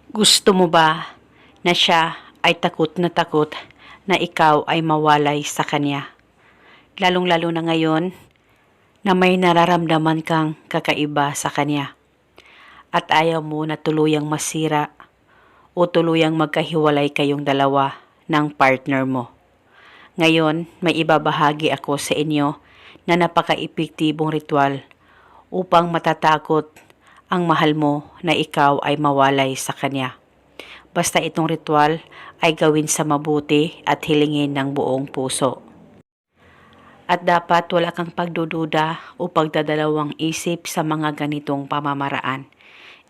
Gusto mo ba na siya ay takot na ikaw ay mawalay sa kanya? Lalong-lalo na ngayon na may nararamdaman kang kakaiba sa kanya at ayaw mo na tuluyang masira o tuluyang magkahiwalay kayong dalawa ng partner mo. Ngayon, may ibabahagi ako sa inyo na napaka-epektibong ritual upang matatakot ang mahal mo na ikaw ay mawalay sa kanya. Basta itong ritual ay gawin sa mabuti at hilingin ng buong puso. At dapat wala kang pagdududa o pagdadalawang isip sa mga ganitong pamamaraan.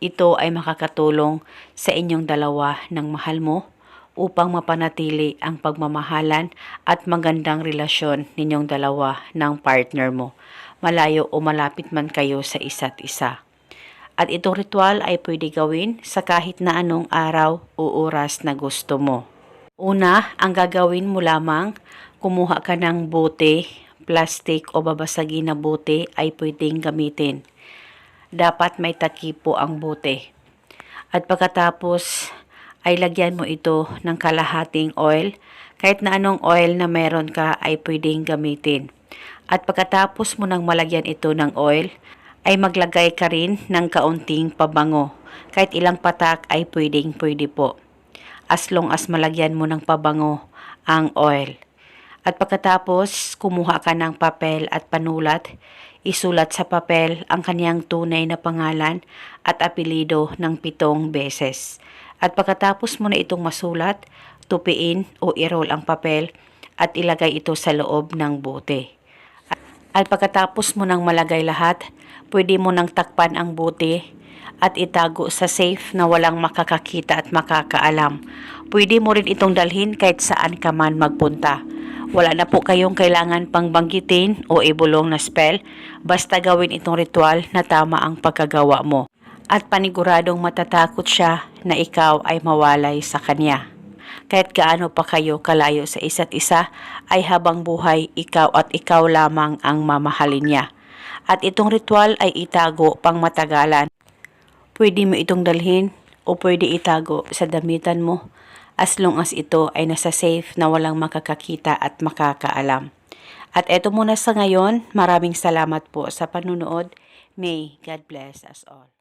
Ito ay makakatulong sa inyong dalawa ng mahal mo upang mapanatili ang pagmamahalan at magandang relasyon ninyong dalawa ng partner mo, malayo o malapit man kayo sa isa't isa. At itong ritual ay pwede gawin sa kahit na anong araw o oras na gusto mo. Una, ang gagawin mo lamang, kumuha ka ng bote, plastic o babasagin na bote ay pwedeng gamitin. Dapat may takipo ang bote. At pagkatapos ay lagyan mo ito ng kalahating oil. Kahit na anong oil na meron ka ay pwedeng gamitin. At pagkatapos mo nang malagyan ito ng oil, ay maglagay ka rin ng kaunting pabango. Kahit ilang patak ay pwede po. As long as malagyan mo ng pabango ang oil. At pagkatapos, kumuha ka ng papel at panulat. Isulat sa papel ang kanyang tunay na pangalan at apelido ng 7 beses. At pagkatapos mo na itong masulat, tupiin o i-roll ang papel at ilagay ito sa loob ng bote. At pagkatapos mo nang malagay lahat, pwede mo nang takpan ang bote at itago sa safe na walang makakakita at makakaalam. Pwede mo rin itong dalhin kahit saan ka man magpunta. Wala na po kayong kailangan pang banggitin o ibulong na spell, basta gawin itong ritual na tama ang pagkagawa mo. At paniguradong matatakot siya na ikaw ay mawalay sa kanya. Kahit gaano pa kayo kalayo sa isa't isa, ay habang buhay ikaw at ikaw lamang ang mamahalin niya. At itong ritual ay itago pang matagalan. Pwede mo itong dalhin o pwede itago sa damitan mo as long as ito ay nasa safe na walang makakakita at makakaalam. At eto muna sa ngayon, maraming salamat po sa panunood. May God bless us all.